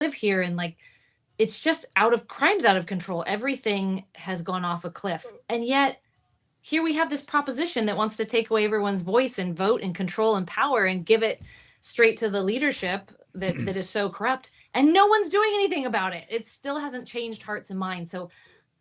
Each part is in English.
live here, and like it's just crime's out of control. Everything has gone off a cliff. And yet here we have this proposition that wants to take away everyone's voice and vote and control and power and give it straight to the leadership that is so corrupt. And no one's doing anything about it. It still hasn't changed hearts and minds. So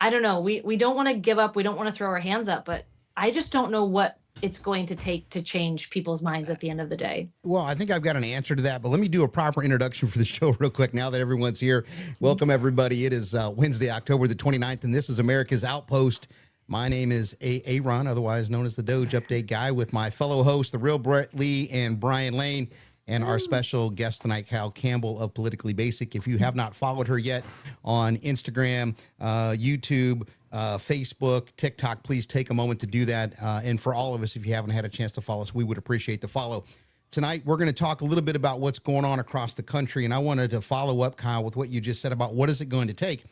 I don't know. We don't want to give up. We don't want to throw our hands up, but I just don't know what it's going to take to change people's minds at the end of the day. Well, I think I've got an answer to that, but let me do a proper introduction for the show real quick now that everyone's here. Welcome, everybody. It is Wednesday, October the 29th, and this is America's Outpost. My name is Aaron, otherwise known as the Doge Update Guy, with my fellow hosts, the real Brett Lee and Brian Lane, and our special guest tonight, Campbell of Politically Basic. If you have not followed her yet on Instagram, YouTube, Facebook, TikTok, please take a moment to do that. And for all of us, if you haven't had a chance to follow us, we would appreciate the follow. Tonight, we're going to talk a little bit about what's going on across the country. And I wanted to follow up, Kyle, with what you just said about what is it going to take.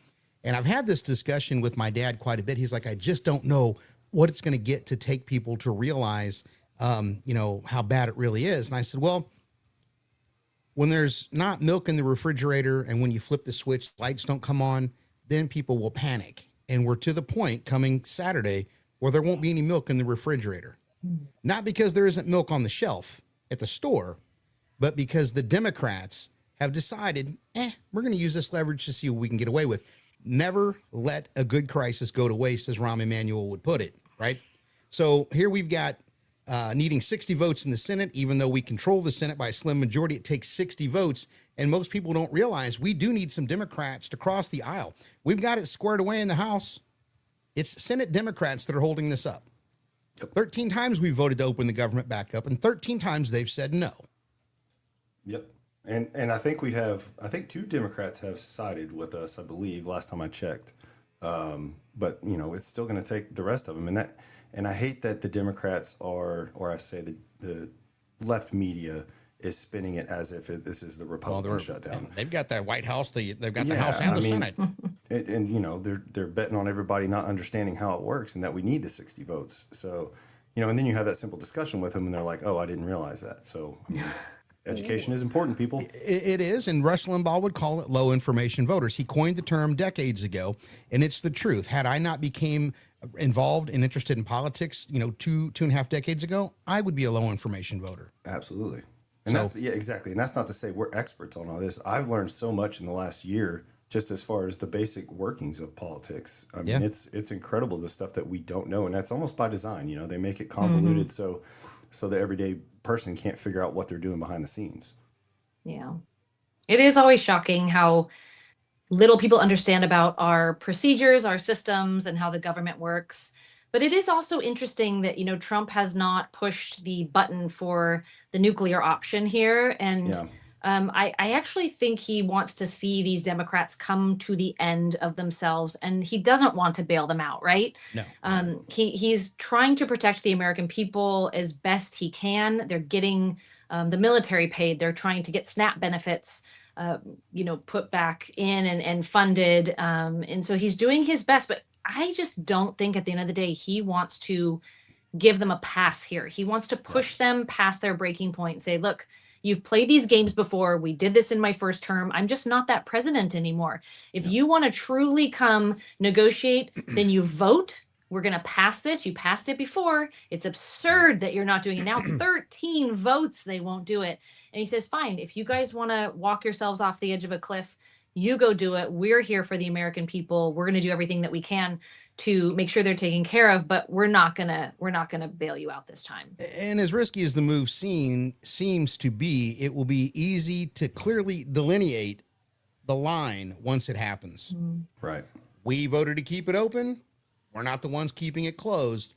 And I've had this discussion with my dad quite a bit. He's like, I just don't know what it's going to get to take people to realize, how bad it really is. And I said, well, when there's not milk in the refrigerator and when you flip the switch, lights don't come on, then people will panic. And we're to the point coming Saturday where there won't be any milk in the refrigerator. Not because there isn't milk on the shelf at the store, but because the Democrats have decided, we're going to use this leverage to see what we can get away with. Never let a good crisis go to waste, as Rahm Emanuel would put it, right? So here we've got needing 60 votes in the Senate. Even though we control the Senate by a slim majority, it takes 60 votes. And most people don't realize we do need some Democrats to cross the aisle. We've got it squared away in the House. It's Senate Democrats that are holding this up. 13 times we voted to open the government back up, and 13 times they've said no. Yep. And I think two Democrats have sided with us, I believe, last time I checked. But it's still going to take the rest of them. And I hate that the Democrats or I say the left media is spinning it as if this is the Republican shutdown. They've got that White House. They've got the House and the Senate. And they're betting on everybody not understanding how it works and that we need the 60 votes. So, and then you have that simple discussion with them and they're like, oh, I didn't realize that. So, education is important, people. It is, and Rush Limbaugh would call it low information voters. He coined the term decades ago, and it's the truth. Had I not became involved and interested in politics, two and a half decades ago, I would be a low information voter. Absolutely. And exactly. And that's not to say we're experts on all this. I've learned so much in the last year, just as far as the basic workings of politics. I mean, it's incredible, the stuff that we don't know, and that's almost by design. They make it convoluted so the everyday person can't figure out what they're doing behind the scenes. Yeah. It is always shocking how little people understand about our procedures, our systems, and how the government works. But it is also interesting that, Trump has not pushed the button for the nuclear option here. And I actually think he wants to see these Democrats come to the end of themselves, and he doesn't want to bail them out, right? No. He's trying to protect the American people as best he can. They're getting the military paid. They're trying to get SNAP benefits, put back in and funded. And so he's doing his best, but I just don't think at the end of the day, he wants to give them a pass here. He wants to push them past their breaking point and say, look, you've played these games before. We did this in my first term. I'm just not that president anymore. If you want to truly come negotiate, then you vote. We're going to pass this. You passed it before. It's absurd that you're not doing it now. 13 votes, they won't do it. And he says, fine, if you guys want to walk yourselves off the edge of a cliff, you go do it. We're here for the American people. We're going to do everything that we can to make sure they're taken care of, but we're not gonna bail you out this time. And as risky as the move seems to be, it will be easy to clearly delineate the line once it happens. Right. We voted to keep it open. We're not the ones keeping it closed.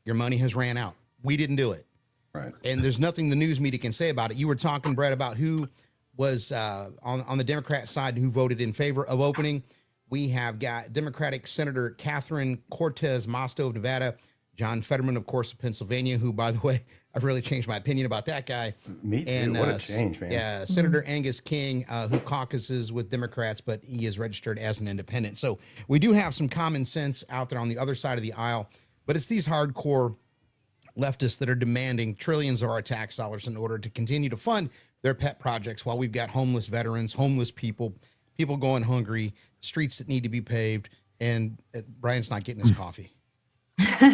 Your money has ran out. We didn't do it. Right. And there's nothing the news media can say about it. You were talking, Brett, about who was on the Democrat side who voted in favor of opening. We have got Democratic Senator Catherine Cortez Masto of Nevada, John Fetterman, of course, of Pennsylvania, who, by the way, I've really changed my opinion about that guy. Me too. And, what a change, man. Yeah, Senator Angus King, who caucuses with Democrats, but he is registered as an independent. So we do have some common sense out there on the other side of the aisle, but it's these hardcore leftists that are demanding trillions of our tax dollars in order to continue to fund their pet projects while we've got homeless veterans, homeless people, people going hungry, streets that need to be paved, and Brian's not getting his coffee.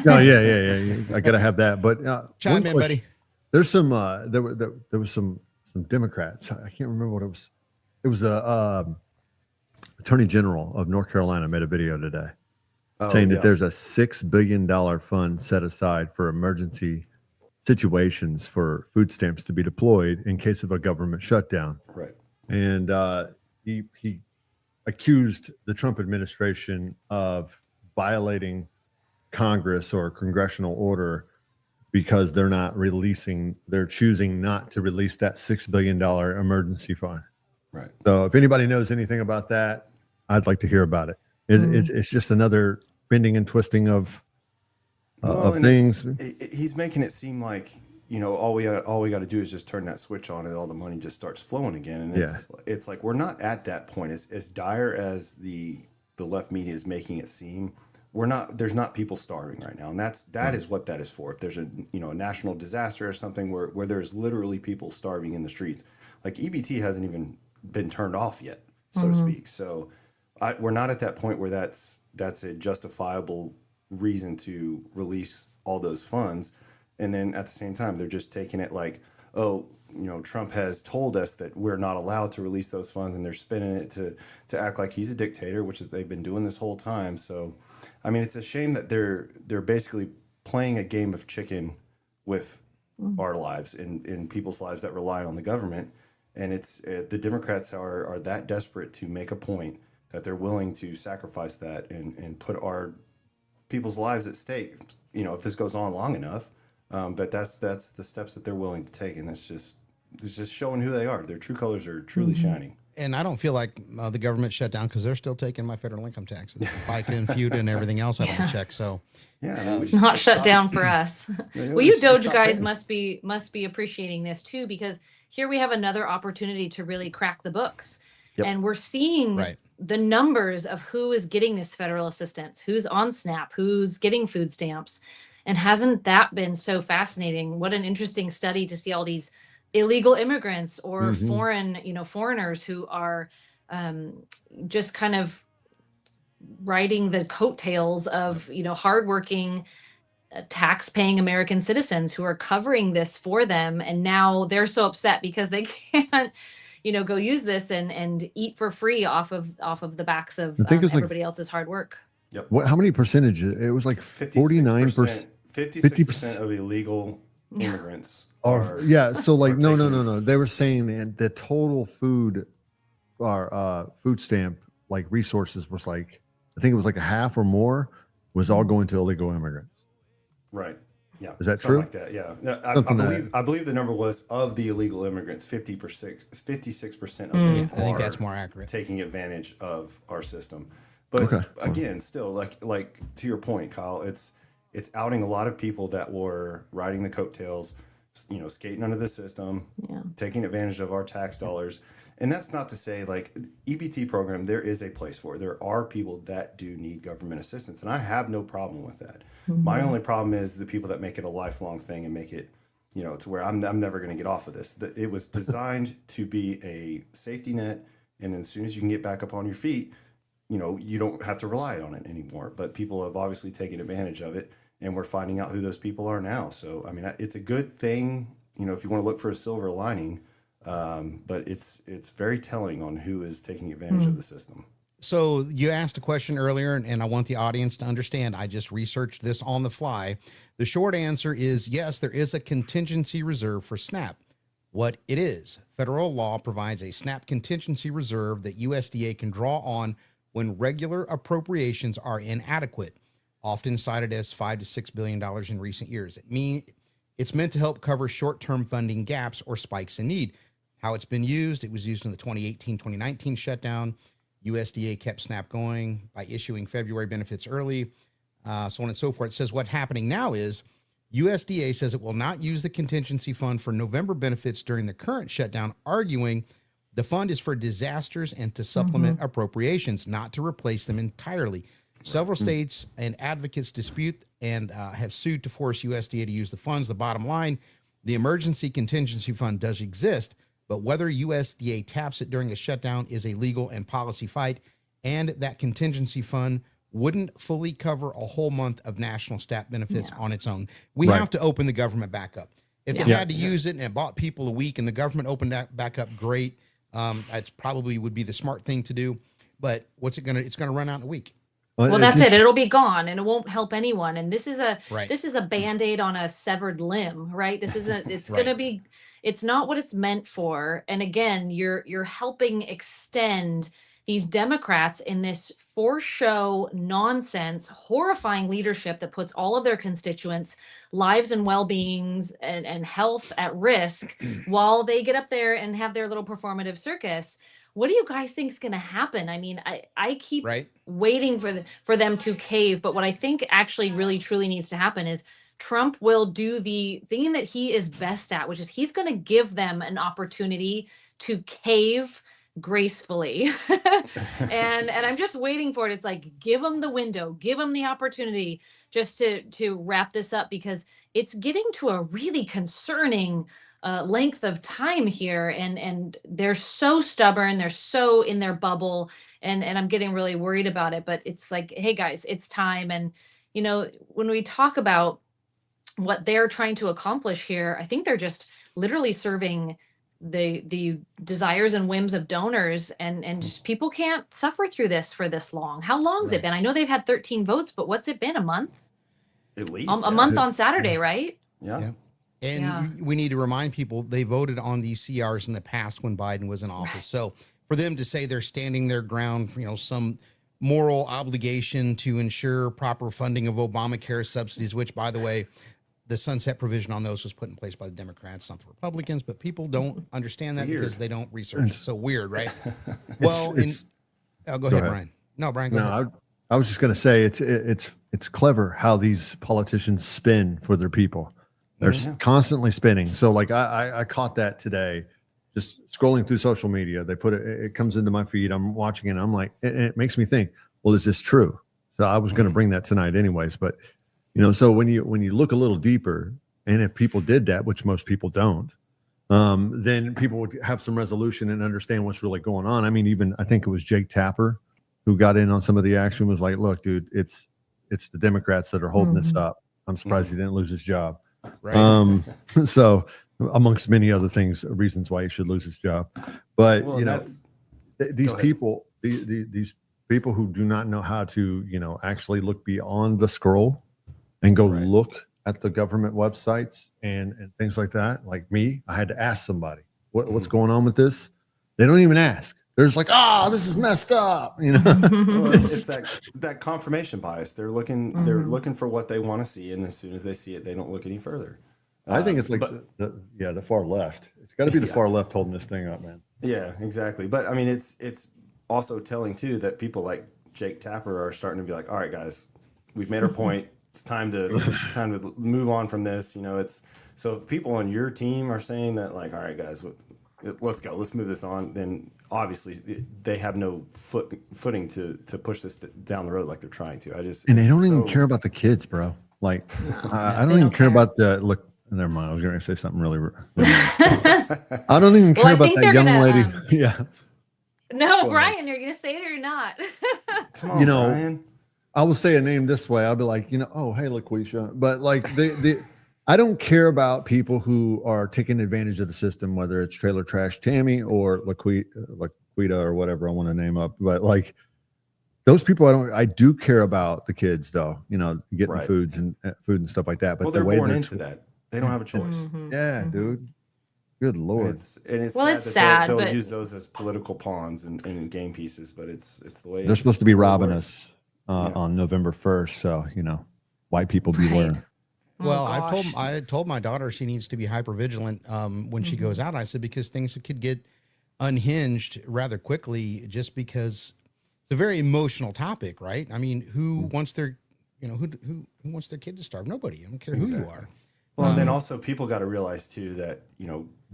Oh yeah. I gotta have that. But Chime in, buddy. There's some there was some Democrats. I can't remember what it was. It was a Attorney General of North Carolina made a video today saying that there's a $6 billion fund set aside for emergency situations for food stamps to be deployed in case of a government shutdown. Right. And he accused the Trump administration of violating Congress or congressional order because they're choosing not to release that $6 billion emergency fund. Right. So if anybody knows anything about that, I'd like to hear about it. It's just another bending and twisting of things. He's making it seem like, all we got to do is just turn that switch on and all the money just starts flowing again. And it's like, we're not at that point. As dire as the left media is making it seem, there's not people starving right now. And that is what that is for. If there's a national disaster or something where there's literally people starving in the streets, like EBT hasn't even been turned off yet, so to speak. So we're not at that point where that's a justifiable reason to release all those funds. And then at the same time, they're just taking it like, Trump has told us that we're not allowed to release those funds, and they're spinning it to act like he's a dictator, which is they've been doing this whole time. So, I mean, it's a shame that they're basically playing a game of chicken with our lives and people's lives that rely on the government. And it's the Democrats are that desperate to make a point that they're willing to sacrifice that and put our people's lives at stake, if this goes on long enough. But that's the steps that they're willing to take, and it's just showing who they are. Their true colors are truly shining. And I don't feel like the government shut down because they're still taking my federal income taxes, FICA and FUTA and everything else out of the check. So it's not shut down for us. Well, you Doge guys must be appreciating this too, because here we have another opportunity to really crack the books. Yep. And we're seeing the numbers of who is getting this federal assistance, who's on SNAP, who's getting food stamps. And hasn't that been so fascinating? What an interesting study to see all these illegal immigrants or foreigners who are just kind of riding the coattails of, hardworking, tax-paying American citizens who are covering this for them. And now they're so upset because they can't, go use this and eat for free off of the backs of everybody else's hard work. Yep. How many percentage? It was like 49%. 56% of illegal immigrants are. Yeah. So like, no. They were saying that the total food stamp like resources was like, I think it was like a half or more was all going to illegal immigrants. Right. Yeah. Is that true? Like that. Yeah. No, I believe the number was of the illegal immigrants, 56% of them I think that's more accurate. Taking advantage of our system. But again, still like to your point, Kyle, it's outing a lot of people that were riding the coattails, skating under the system, taking advantage of our tax dollars. And that's not to say like EBT program, there is a place for it. There are people that do need government assistance, and I have no problem with that. My only problem is the people that make it a lifelong thing and make it, to where I'm never going to get off of this. It was designed to be a safety net, and as soon as you can get back up on your feet, you don't have to rely on it anymore. But people have obviously taken advantage of it, and we're finding out who those people are now. So, I mean, it's a good thing, if you want to look for a silver lining, but it's very telling on who is taking advantage of the system. So you asked a question earlier, and I want the audience to understand. I just researched this on the fly. The short answer is yes, there is a contingency reserve for SNAP. What it is, federal law provides a SNAP contingency reserve that USDA can draw on when regular appropriations are inadequate, often cited as $5 to $6 billion in recent years. It's meant to help cover short-term funding gaps or spikes in need. How it's been used, it was used in the 2018-2019 shutdown. USDA kept SNAP going by issuing February benefits early, so on and so forth. It says what's happening now is USDA says it will not use the contingency fund for November benefits during the current shutdown, arguing the fund is for disasters and to supplement appropriations, not to replace them entirely. Several states and advocates dispute and have sued to force USDA to use the funds. The bottom line, the emergency contingency fund does exist, but whether USDA taps it during a shutdown is a legal and policy fight, and that contingency fund wouldn't fully cover a whole month of national STAT benefits on its own. We have to open the government back up. If they had to use it and it bought people a week and the government opened that back up, great. That's probably would be the smart thing to do. But what's it gonna? It's gonna run out in a week. Well, that's it. It'll be gone, and it won't help anyone. And this is a Right. this is a Band-Aid on a severed limb, right? This isn't. It's Right. gonna be. It's not what it's meant for. And again, you're helping extend these Democrats in this for show nonsense, horrifying leadership that puts all of their constituents' lives and well-beings and health at risk while they get up there and have their little performative circus. What do you guys think is going to happen? I mean, I keep Right. waiting for them to cave, but what I think actually really truly needs to happen is Trump will do the thing that he is best at, which is he's going to give them an opportunity to cave gracefully. and I'm just waiting for it. It's like, give them the window, give them the opportunity just to wrap this up, because it's getting to a really concerning length of time here, and they're so stubborn, they're so in their bubble, and I'm getting really worried about it. But it's like, hey guys, it's time. And when we talk about what they're trying to accomplish here, I think they're just literally serving the desires and whims of donors, and just people can't suffer through this for this long. How long's it been? I know they've had 13 votes, but what's it been, a month? At least A month on Saturday, right? Yeah. And we need to remind people they voted on these CRs in the past when Biden was in office. So for them to say they're standing their ground, some moral obligation to ensure proper funding of Obamacare subsidies, which, by the way, the sunset provision on those was put in place by the Democrats, not the Republicans, but people don't understand that because they don't research it. So weird, right? Well, go ahead, Brian. No, Brian, go ahead. I was just going to say it's clever how these politicians spin for their people. They're constantly spinning. So like I caught that today, just scrolling through social media. They put it comes into my feed. I'm watching it. And I'm like, it makes me think, well, is this true? So I was going to bring that tonight anyways, but so when you look a little deeper, and if people did that, which most people don't, then people would have some resolution and understand what's really going on. I mean, I think it was Jake Tapper who got in on some of the action, was like, look, dude, it's the Democrats that are holding this up. I'm surprised he didn't lose his job. Right. So amongst many other things, reasons why he should lose his job. But these people, these people who do not know how to, actually look beyond the scroll and go look at the government websites and things like that. Like me, I had to ask somebody what's going on with this. They don't even ask. They're just like, this is messed up. Well, it's that confirmation bias. They're looking for what they want to see, and as soon as they see it, they don't look any further. I think it's like the far left. It's got to be the far left holding this thing up, man. Yeah, exactly. But I mean, it's also telling too that people like Jake Tapper are starting to be like, all right, guys, we've made our point. It's time to move on from this. It's so if people on your team are saying that, like, all right, guys, let's go, let's move this on, then obviously they have no footing to push this down the road like they're trying to. And they don't even care about the kids, bro. Like, I don't even care about the look. Never mind. I was going to say something really. I don't even care about that young lady. Yeah. No, Brian, you're going to say it or not? Come on, Brian. I will say a name this way. I'll be like, oh, hey, LaQuisha. But like I don't care about people who are taking advantage of the system, whether it's Trailer Trash Tammy or LaQuita or whatever I want to name up. But like those people, I do care about the kids though, getting food and stuff like that. But they're born into that. They don't have a choice. Yeah, dude. Good Lord. And it's well, sad they'll use those as political pawns and game pieces, but it's the way they're supposed to be robbing us on November 1st. So, white people beware. Right. Well, I told my daughter she needs to be hyper vigilant when she goes out. I said, because things could get unhinged rather quickly, just because it's a very emotional topic, right? I mean, who wants their, who wants their kid to starve? Nobody. I don't care who you are. Well, and then also people got to realize too that,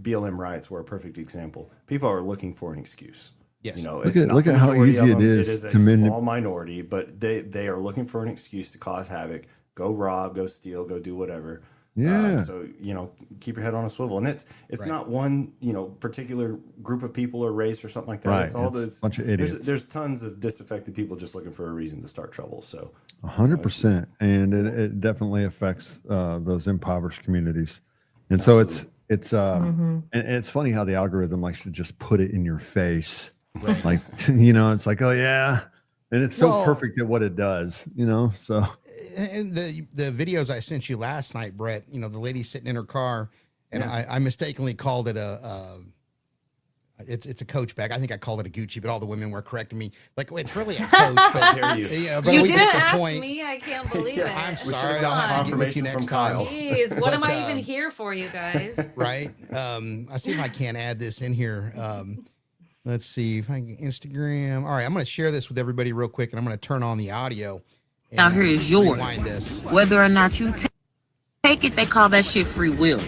BLM riots were a perfect example. People are looking for an excuse. Yes. Look at how easy it is. It is a small minority, but they are looking for an excuse to cause havoc, go rob, go steal, go do whatever. Yeah. So, keep your head on a swivel. And it's not one, particular group of people or race or something like that. Right. It's all It's those a bunch of idiots. There's tons of disaffected people just looking for a reason to start trouble. So 100%. And it definitely affects those impoverished communities. And so Absolutely. and it's funny how the algorithm likes to just put it in your face. Right. Like, it's like, oh yeah. And it's so Well, perfect at what it does, so. And the videos I sent you last night, Brett, the lady sitting in her car, and I mistakenly called it it's a Coach bag. I think I called it a Gucci, but all the women were correcting me. Like, well, it's really a Coach. But, dare you. But You we didn't get the ask point. me. I can't believe it. I'm We should sorry. have gotten I'll have to get with you confirmation from next Kyle. time. Jeez, what am But, I even here for, you guys? Right. I see if I can add this in here. Let's see if I can Instagram. All right, I'm going to share this with everybody real quick, and I'm going to turn on the audio. Now here is yours. Rewind this. Whether or not you take it, they call that shit free will.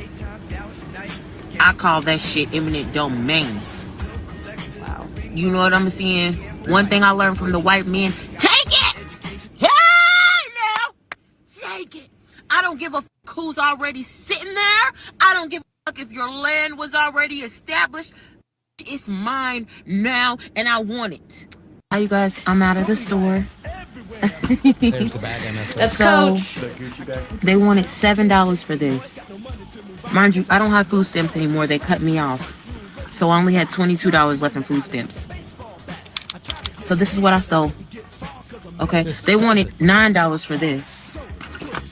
I call that shit eminent domain. Wow. You know what I'm saying? One thing I learned from the white men: take it. Hey now, take it. I don't give a fuck who's already sitting there. I don't give a fuck if your land was already established. It's mine now, and I want it. Hi, you guys. I'm out of the store. There's the bag I messed up. That's So Coach. The Gucci bag. they wanted $7 for this. Mind you, I don't have food stamps anymore. They cut me off. So I only had $22 left in food stamps. So this is what I stole. Okay. Just They says wanted it. $9 for this.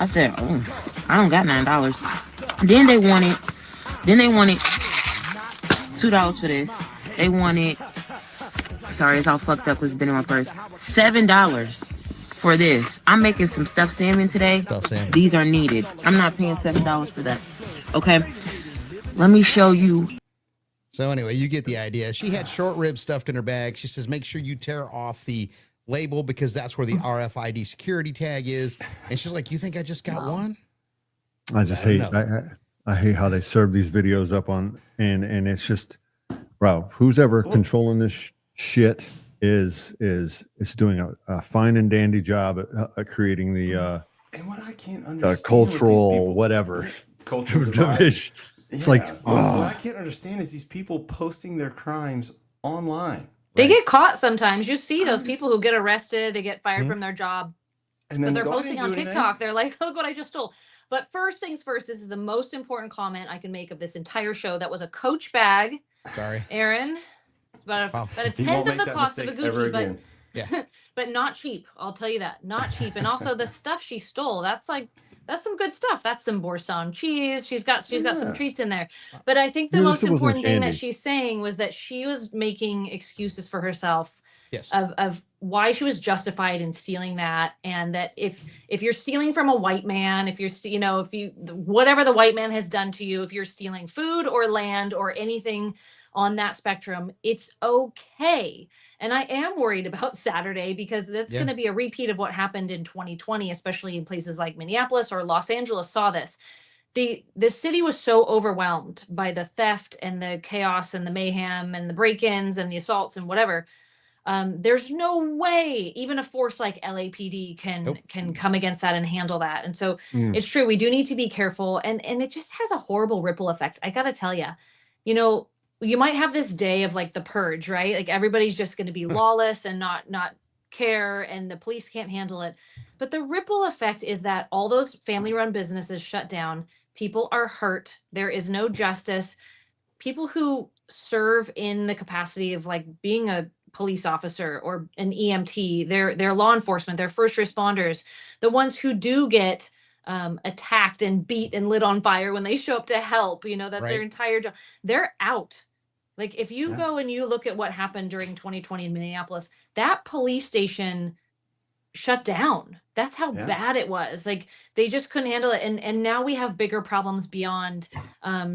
I said, oh, I don't got $9. Then they wanted $2 for this. They wanted, sorry, it's all fucked up because it's been in my purse. $7 for this. I'm making some stuffed salmon today. Stuffed salmon. These are needed. I'm not paying $7 for that. Okay. Let me show you. So anyway, you get the idea. She had short ribs stuffed in her bag. She says, make sure you tear off the label because that's where the RFID security tag is. And she's like, you think I just got one? I just hate I hate how they serve these videos up on and it's just, bro, who's ever controlling this shit is doing a fine and dandy job at creating the And what I can't understand cultural with these people, whatever cultural divide. division. It's like, what I can't understand is these people posting their crimes online. They right? get caught sometimes. You see those people who get arrested, they get fired from their job. and But then they're they go, "I posting didn't on do anything." TikTok. They're like, look what I just stole. But first things first, this is the most important comment I can make of this entire show. That was a Coach bag, Sorry. Aaron. It's about Wow. a He won't tenth of make the that cost of a mistake ever Gucci, but again. Yeah. but not cheap. I'll tell you that. Not cheap. And also the stuff she stole, that's some good stuff. That's some Boursin cheese. She's got some Yeah. treats in there. But I think the At most least it wasn't important thing that candy. she's saying was that she was making excuses for herself Yes. of why she was justified in stealing that, and that if you're stealing from a white man, if you're if you whatever the white man has done to you, if you're stealing food or land or anything on that spectrum, it's okay. And I am worried about Saturday because that's Yeah. going to be a repeat of what happened in 2020, especially in places like Minneapolis or Los Angeles saw this. The city was so overwhelmed by the theft and the chaos and the mayhem and the break-ins and the assaults and whatever. There's no way even a force like LAPD can come against that and handle that. And so it's true. We do need to be careful, and it just has a horrible ripple effect. I got to tell you, you might have this day of like the purge, right? Like everybody's just going to be lawless and not care, and the police can't handle it. But the ripple effect is that all those family-run businesses shut down. People are hurt. There is no justice. People who serve in the capacity of like being a police officer or an EMT, they're law enforcement, they're first responders, the ones who do get attacked and beat and lit on fire when they show up to help, that's their Right. entire job. They're out. Like if you Yeah. go and you look at what happened during 2020 in Minneapolis, that police station shut down. That's how Yeah. bad it was. Like they just couldn't handle it. And now we have bigger problems beyond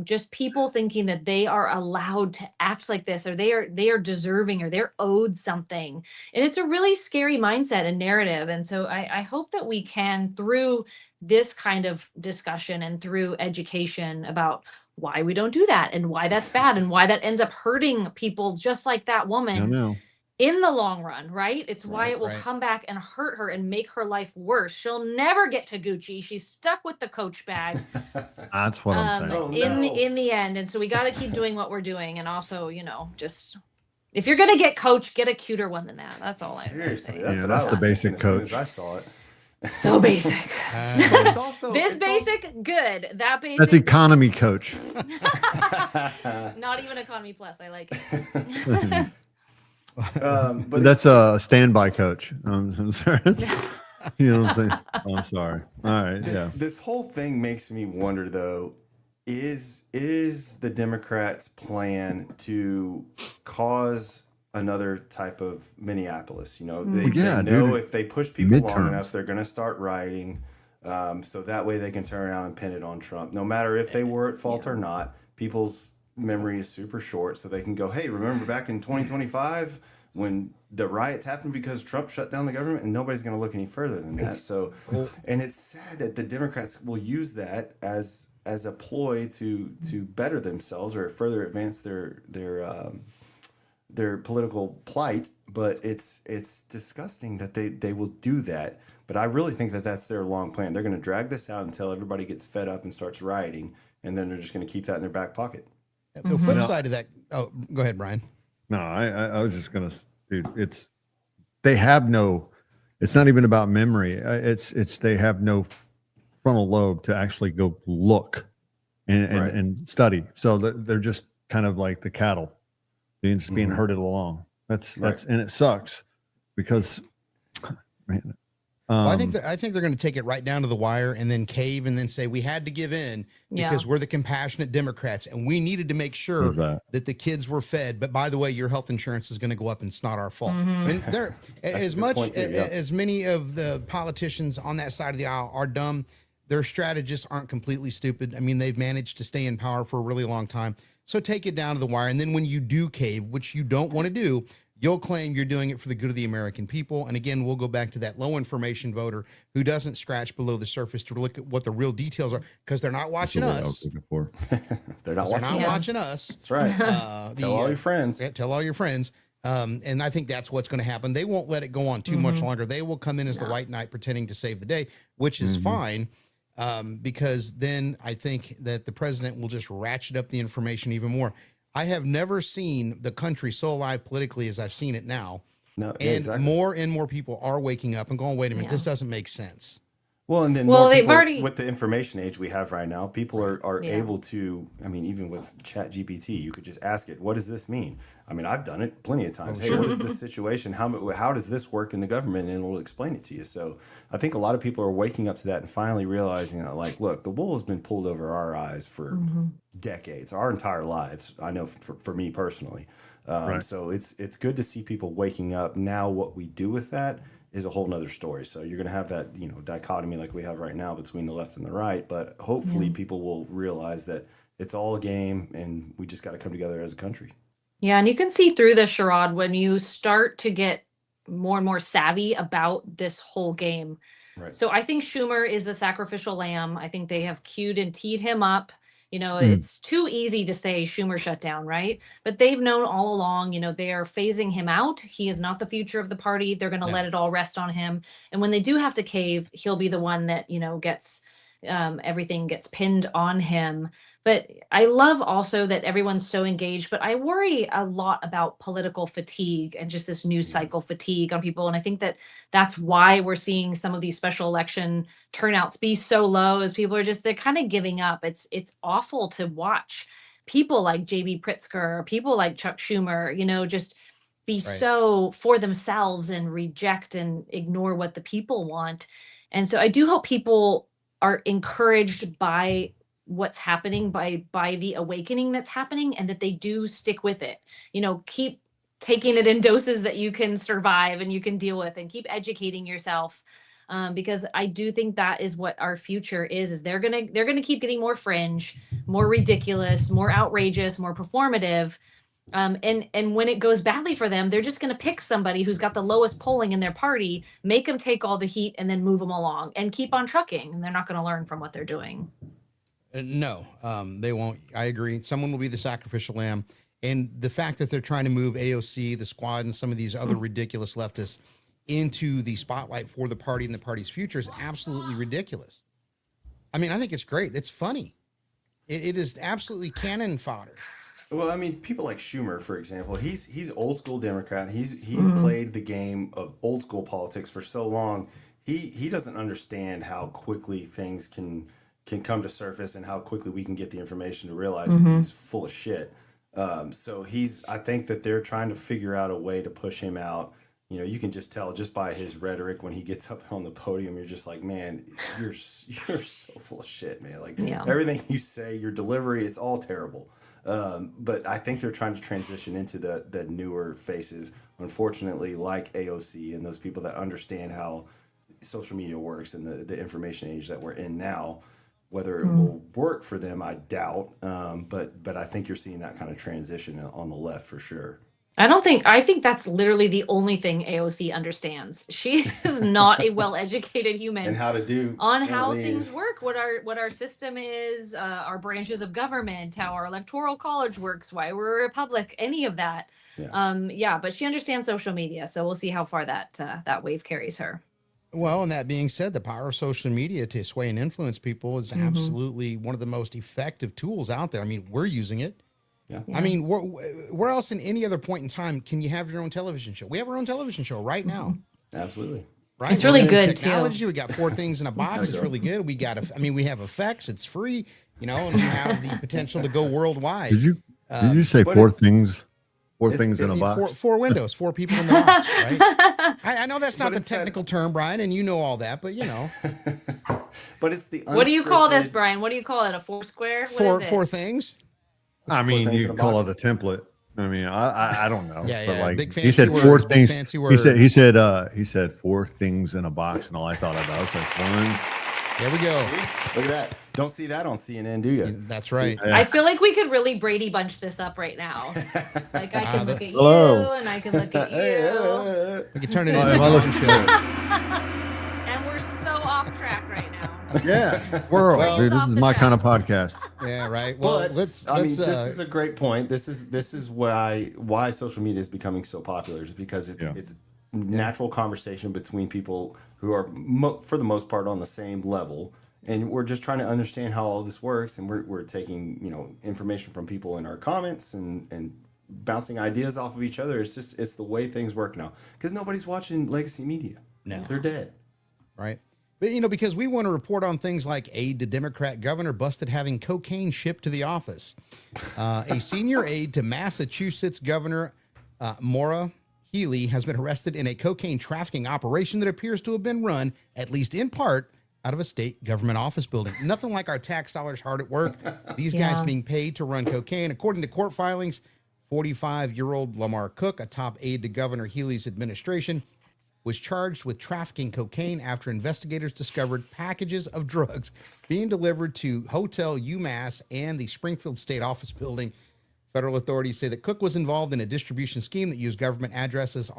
just people thinking that they are allowed to act like this, or they are deserving, or they're owed something. And it's a really scary mindset and narrative. And so I hope that we can, through this kind of discussion and through education about why we don't do that and why that's bad and why that ends up hurting people just like that woman. No. in the long run, right? It's why Right, it will right. come back and hurt her and make her life worse. She'll never get to Gucci. She's stuck with the Coach bag That's what I'm saying. Oh no. in the end. And so we got to keep doing what we're doing. And also, just if you're going to get Coach, get a cuter one than that. That's all I'm going to Seriously, say. that's Yeah, what that's I the was thinking basic as soon as Coach. I saw it. So basic. It's also This it's also- basic, good. That basic. That's economy Coach. Not even economy plus. I like it. But That's a it's- standby Coach. I'm sorry. You know what I'm saying? Oh, I'm sorry. All right. Yeah. This whole thing makes me wonder, though, is the Democrats' plan to cause another type of Minneapolis? They Yeah, know dude. if they push people long Midterms. enough, they're going to start rioting. So that way they can turn around and pin it on Trump. No matter if they were at fault or not, people's memory is super short. So they can go, hey, remember back in 2025 when the riots happened because Trump shut down the government, and nobody's going to look any further than that. So, and it's sad that the Democrats will use that as a ploy to better themselves or further advance their political plight. But it's disgusting that they will do that. But I really think that that's their long plan. They're going to drag this out until everybody gets fed up and starts rioting, and then they're just going to keep that in their back pocket. The flip side of that. Oh, go ahead, Brian. No, I was just gonna, dude. They have no. It's not even about memory. It's they have no frontal lobe to actually go look and study. So they're just kind of like the cattle, they're just being herded along. That's and it sucks because, man. Well, I think they're going to take it right down to the wire and then cave and then say we had to give in because we're the compassionate Democrats and we needed to make sure that the kids were fed. But by the way, your health insurance is going to go up and it's not our fault. And they're as many of the politicians on that side of the aisle are dumb. Their strategists aren't completely stupid. I mean, they've managed to stay in power for a really long time. So take it down to the wire. And then when you do cave, which you don't want to do, you'll claim you're doing it for the good of the American people. And again, we'll go back to that low information voter who doesn't scratch below the surface to look at what the real details are because they're not watching us. They're not watching us. That's right. Tell all your friends. Yeah, tell all your friends. And I think that's what's going to happen. They won't let it go on too much longer. They will come in as the white knight pretending to save the day, which is fine. Because then I think that the president will just ratchet up the information even more. I have never seen the country so alive politically as I've seen it now. No, and exactly. more and more people are waking up and going, wait a minute, this doesn't make sense. Well, and then more people, with the information age we have right now, people are able to, I mean, even with Chat GPT, you could just ask it, what does this mean? I mean, I've done it plenty of times. Hey, what is this situation? How does this work in the government? And it will explain it to you. So I think a lot of people are waking up to that and finally realizing that, like, look, the wool has been pulled over our eyes for decades, our entire lives. I know for me personally. So it's good to see people waking up. Now what we do with that is a whole nother story. So you're going to have that, dichotomy like we have right now between the left and the right. But hopefully people will realize that it's all a game and we just got to come together as a country. Yeah. And you can see through the charade when you start to get more and more savvy about this whole game. Right. So I think Schumer is a sacrificial lamb. I think they have cued and teed him up. It's too easy to say Schumer shut down, right? But they've known all along, they are phasing him out. He is not the future of the party. They're going to let it all rest on him. And when they do have to cave, he'll be the one that, gets everything gets pinned on him. But I love also that everyone's so engaged, but I worry a lot about political fatigue and just this news cycle fatigue on people. And I think that that's why we're seeing some of these special election turnouts be so low, as people are they're kind of giving up. It's awful to watch people like JB Pritzker, people like Chuck Schumer, just be so for themselves and reject and ignore what the people want. And so I do hope people are encouraged by what's happening, by the awakening that's happening, and that they do stick with it. Keep taking it in doses that you can survive and you can deal with, and keep educating yourself. Because I do think that is what our future is they're gonna keep getting more fringe, more ridiculous, more outrageous, more performative. And when it goes badly for them, they're just going to pick somebody who's got the lowest polling in their party, make them take all the heat, and then move them along and keep on trucking. And they're not going to learn from what they're doing. No, they won't. I agree. Someone will be the sacrificial lamb. And the fact that they're trying to move AOC, the squad, and some of these other ridiculous leftists into the spotlight for the party and the party's future is absolutely ridiculous. I mean, I think it's great. It's funny. It is absolutely cannon fodder. Well, I mean, people like Schumer, for example, he's old school Democrat. He played the game of old school politics for so long. He doesn't understand how quickly things can come to surface and how quickly we can get the information to realize that he's full of shit. So I think that they're trying to figure out a way to push him out. You know, you can just tell just by his rhetoric when he gets up on the podium, you're just like, man, you're so full of shit, man. Like everything you say, your delivery, it's all terrible. But I think they're trying to transition into the newer faces, unfortunately, like AOC and those people that understand how social media works and the information age that we're in now. Whether it will work for them, I doubt. But I think you're seeing that kind of transition on the left for sure. I think that's literally the only thing AOC understands. She is not a well-educated human. And how to do on how things work, what our system is, our branches of government, how our electoral college works, why we're a republic, any of that. But she understands social media, so we'll see how far that wave carries her. Well, and that being said, the power of social media to sway and influence people is absolutely one of the most effective tools out there. I mean, we're using it. Yeah. I mean, where else in any other point in time can you have your own television show? We have our own television show right now. Absolutely. Right. It's really good technology. too. We got 4 things in a box. It's really good. We have effects. It's free, you know, and we have the potential to go worldwide. Did you say 4 things? 4 things in a box. 4 windows, 4 people in the box, right? I know that's not the technical term, Brian, and you know all that, but you know. But it's the What do you call this, Brian? What do you call it? A 4 square? What is it? 4 things. I mean, you call it a template. I mean, I don't know. Yeah, but like, big he said words, 4 things. Fancy words. He said 4 things in a box, and all I thought about was like 1. There we go. See? Look at that. Don't see that on CNN, do you? That's right. I feel like we could really Brady Bunch this up right now. Like I can look at you and I can look at you. We can turn it into a long show. And we're so off track right now. Yeah, world. Dude, this is my kind of podcast. Yeah, right. Well, this is a great point. This is why social media is becoming so popular, is because it's natural conversation between people who are for the most part on the same level, and we're just trying to understand how all this works, and we're taking information from people in our comments and bouncing ideas off of each other. It's the way things work now, because nobody's watching legacy media. No, they're dead. Right. But, because we want to report on things like aide to Democrat governor busted having cocaine shipped to the office. A senior aide to Massachusetts Governor Maura Healey has been arrested in a cocaine trafficking operation that appears to have been run, at least in part, out of a state government office building. Nothing like our tax dollars hard at work. These guys being paid to run cocaine. According to court filings, 45-year-old Lamar Cook, a top aide to Governor Healey's administration, was charged with trafficking cocaine after investigators discovered packages of drugs being delivered to Hotel UMass and the Springfield State Office Building. Federal authorities say that Cook was involved in a distribution scheme that used government addresses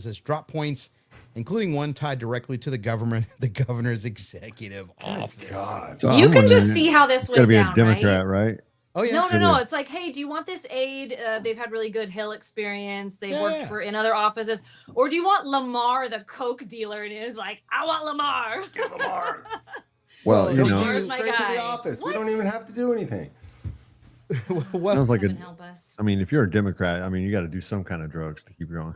as drop points, including one tied directly to the governor's executive office. God. You can just see how this went down, right? Be a Democrat, right? Oh, yeah. No. It's like, hey, do you want this aide? They've had really good Hill experience. They've worked in other offices. Or do you want Lamar, the coke dealer? And it's like, I want Lamar. Get Lamar. Well, straight to the office. What? We don't even have to do anything. Sounds like help us. I mean, if you're a Democrat, I mean, you got to do some kind of drugs to keep going.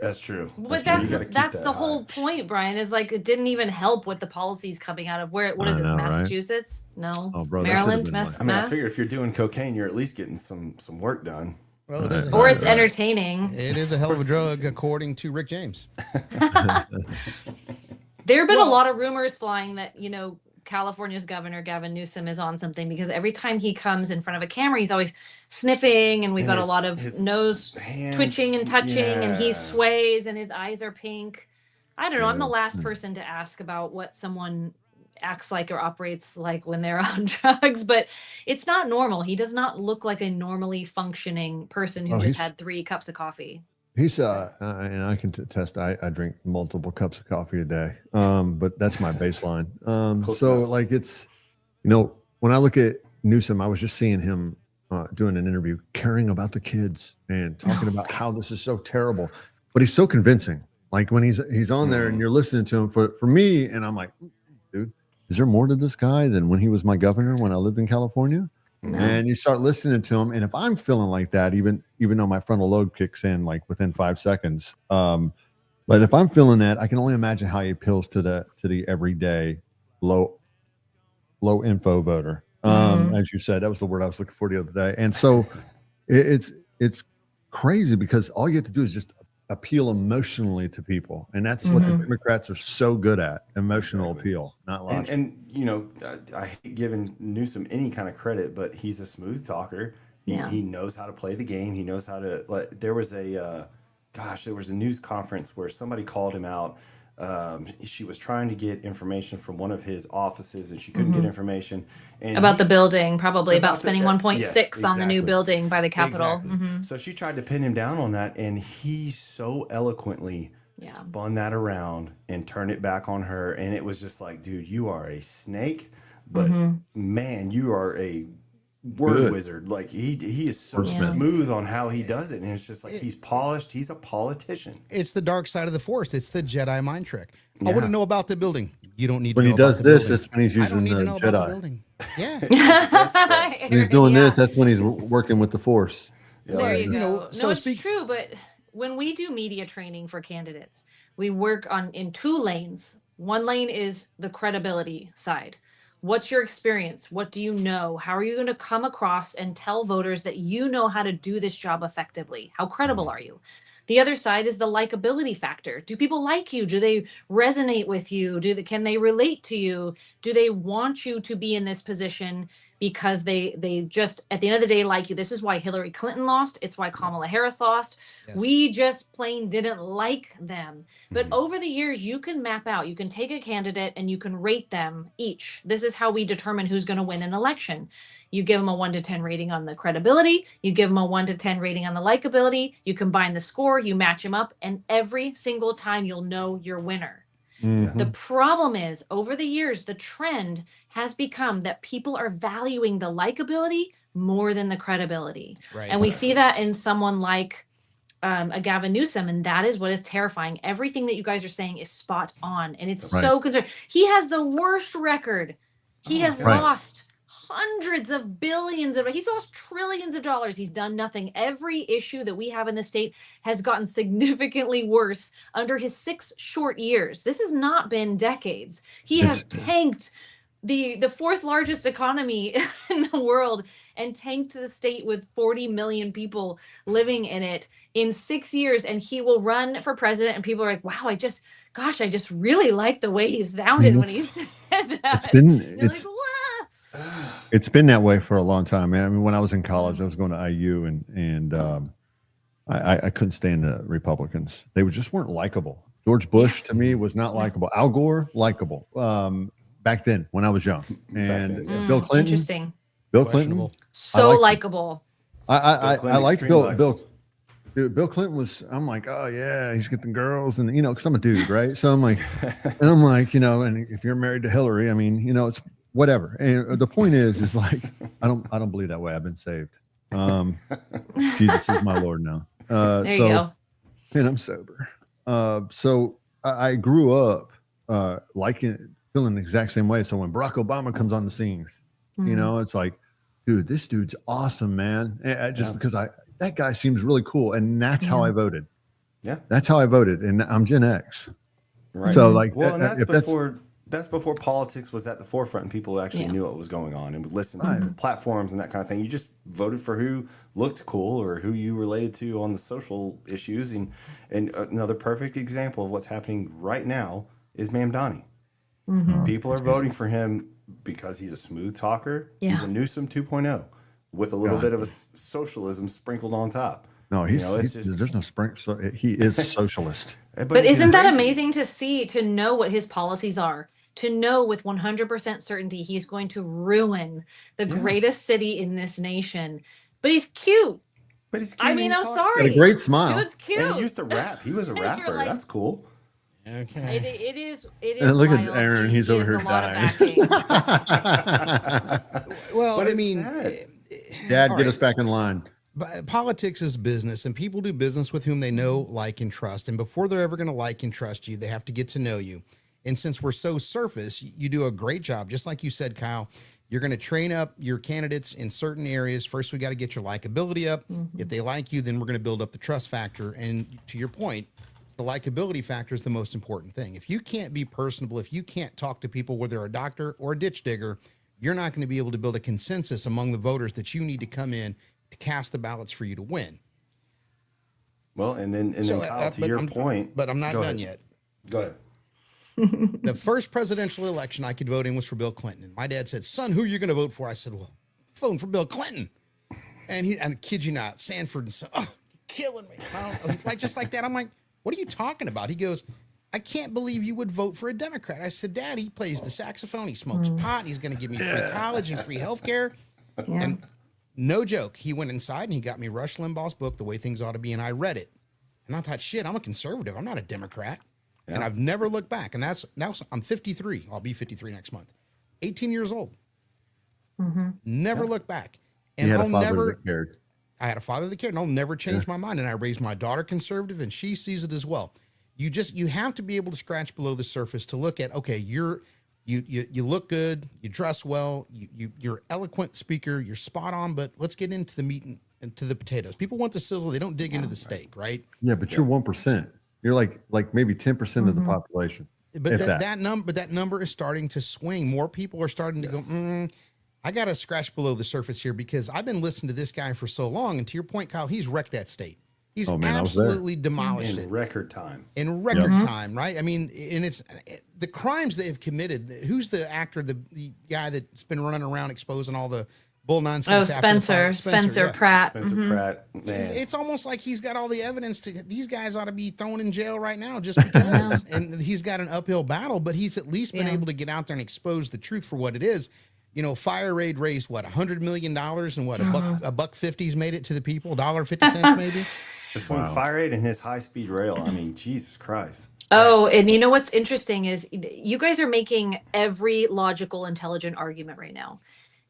That's true. But that's the whole point, Brian, is like it didn't even help with the policies coming out of what is this, Massachusetts? Right? No. Oh, bro, Maryland? I figure if you're doing cocaine, you're at least getting some work done. Well, or it's entertaining. It is a hell of a drug, according to Rick James. There have been a lot of rumors flying that, California's governor, Gavin Newsom, is on something, because every time he comes in front of a camera, he's always sniffing, and we've got a lot of nose twitching and touching, and he sways and his eyes are pink. I don't know. I'm the last person to ask about what someone acts like or operates like when they're on drugs, but it's not normal. He does not look like a normally functioning person who just had 3 cups of coffee. He's and I can attest, I drink multiple cups of coffee a day, but that's my baseline. So like it's, when I look at Newsom, I was just seeing him doing an interview, caring about the kids and talking about how this is so terrible, but he's so convincing. Like when he's on there and you're listening to him for me, and I'm like, dude, is there more to this guy than when he was my governor when I lived in California? No. And you start listening to him, and if I'm feeling like that, even though my frontal lobe kicks in like within 5 seconds, but if I'm feeling that, I can only imagine how he appeals to the everyday low info voter. As you said, that was the word I was looking for the other day. And so it's crazy because all you have to do is just appeal emotionally to people, and that's what the Democrats are so good at: emotional appeal, not logic. And you know, I hate giving Newsom any kind of credit, but he's a smooth talker. He knows how to play the game. He knows how to. Like, there was a news conference where somebody called him out. She was trying to get information from one of his offices, and she couldn't get information about the building, probably about spending 1.6 yes, on the new building by the Capitol. Exactly. So she tried to pin him down on that, and he so eloquently spun that around and turned it back on her. And it was just like, dude, you are a snake, but man, you are a word wizard. Like he is so smooth on how he does it, and it's just like he's polished. He's a politician. It's the dark side of the Force. It's the Jedi mind trick. I want to know about the building. You don't need when to know he does about the this, building. that's when he's I don't using need the to know about the Jedi. building. Yeah. When he's doing this, that's when he's working with the Force. There you go. know, so No, it's speak- true, but when we do media training for candidates, we work in 2 lanes. One lane is the credibility side. What's your experience? What do you know? How are you going to come across and tell voters that you know how to do this job effectively? How credible are you? The other side is the likability factor. Do people like you? Do they resonate with you? Can they relate to you? Do they want you to be in this position because they just at the end of the day like you? This is why Hillary Clinton lost. It's why Kamala Harris lost. Yes. We just plain didn't like them. But over the years, you can map out, you can take a candidate and you can rate them each. This is how we determine who's going to win an election. You give them a 1 to 10 rating on the credibility. You give them a 1 to 10 rating on the likability. You combine the score, you match them up, and every single time you'll know your winner. The problem is, over the years, the trend has become that people are valuing the likability more than the credibility. Right. And we see that in someone like a Gavin Newsom, and that is what is terrifying. Everything that you guys are saying is spot on, and it's so concerned. He has the worst record. He has lost hundreds of billions of, he's lost trillions of dollars. He's done nothing. Every issue that we have in the state has gotten significantly worse under his 6 short years. This has not been decades. He has tanked the 4th largest economy in the world and tanked the state with 40 million people living in it in 6 years. And he will run for president, and people are like, wow, I just really like the way he sounded when he said that. It's been that way for a long time, man. I mean, when I was in college, I was going to IU, and I couldn't stand the Republicans. They just weren't likable. George Bush to me was not likable. Al Gore, likable. Back then when I was young, and Bill Clinton. Interesting. Bill Clinton, so likable. I liked Bill. Dude, Bill Clinton was. I'm like, oh yeah, he's getting girls, and because I'm a dude, right? So I'm like, and if you're married to Hillary, I mean, it's whatever. And the point is like, I don't believe that way. I've been saved. Jesus is my Lord now. There you go. And I'm sober. So I grew up feeling the exact same way. So when Barack Obama comes on the scene, it's like, dude, this dude's awesome, man. Because that guy seems really cool, and that's how I voted. Yeah, that's how I voted, and I'm Gen X. Right. So like, well, and that's before politics was at the forefront and people actually knew what was going on and would listen to platforms and that kind of thing. You just voted for who looked cool or who you related to on the social issues. And another perfect example of what's happening right now is Mamdani. People are voting for him because he's a smooth talker. Yeah. He's a Newsom 2.0 with a little bit of a socialism sprinkled on top. No, there's no sprinkle. So he is socialist. But isn't that amazing to know what his policies are? To know with 100% certainty he's going to ruin the greatest city in this nation. But he's cute. But he's cute. I mean, I'm sorry. He's got a great smile. Dude's cute. And he used to rap. He was a rapper. Like, that's cool. Okay. It is. And look at Aaron. He's over here dying. Well, but I mean, sad. Dad, all get right. us back in line. But politics is business, and people do business with whom they know, like, and trust. And before they're ever going to like and trust you, they have to get to know you. And since we're so surface, you do a great job. Just like you said, Kyle, you're going to train up your candidates in certain areas. First, we got to get your likability up. If they like you, then we're going to build up the trust factor. And to your point, the likability factor is the most important thing. If you can't be personable, if you can't talk to people, whether they're a doctor or a ditch digger, you're not going to be able to build a consensus among the voters that you need to come in to cast the ballots for you to win. Well, and then Kyle, to your point, but I'm not done yet. Go ahead. The first presidential election I could vote in was for Bill Clinton. And my dad said, son, who are you going to vote for? I said, well, voting for Bill Clinton. And I kid you not, Sanford and son, oh, you're killing me. Like, just like that. I'm like, what are you talking about? He goes, I can't believe you would vote for a Democrat. I said, Dad, he plays the saxophone. He smokes pot. And he's going to give me free college and free health care. Yeah. And no joke, he went inside and he got me Rush Limbaugh's book, The Way Things Ought to Be, and I read it. And I thought, shit, I'm a conservative. I'm not a Democrat. Yeah. And I've never looked back. And I'm 53. I'll be 53 next month. 18 years old. Never looked back. And I had a father that cared, and I'll never change my mind. And I raised my daughter conservative, and she sees it as well. You have to be able to scratch below the surface to look at, okay, you look good, you dress well, you're eloquent speaker, you're spot on, but let's get into the meat and to the potatoes. People want the sizzle, they don't dig into the steak, right? Yeah, but you're 1%. You're like maybe 10% of the population. But that number is starting to swing. More people are starting to go, I got to scratch below the surface here, because I've been listening to this guy for so long. And to your point, Kyle, he's wrecked that state. He's absolutely demolished it. In record time. In record time, right? I mean, and it's the crimes they have committed. Who's the actor, the guy that's been running around exposing all the bull nonsense? Spencer Pratt. Spencer Pratt, man. It's almost like he's got all the evidence these guys ought to be thrown in jail right now just because. And he's got an uphill battle, but he's at least been able to get out there and expose the truth for what it is. You know, Fire Raid raised what, $100 million, and what, a buck 50's made it to the people, $1.50 maybe. Between Fire Raid and his high-speed rail, I mean, Jesus Christ. Oh, and you know what's interesting is you guys are making every logical, intelligent argument right now.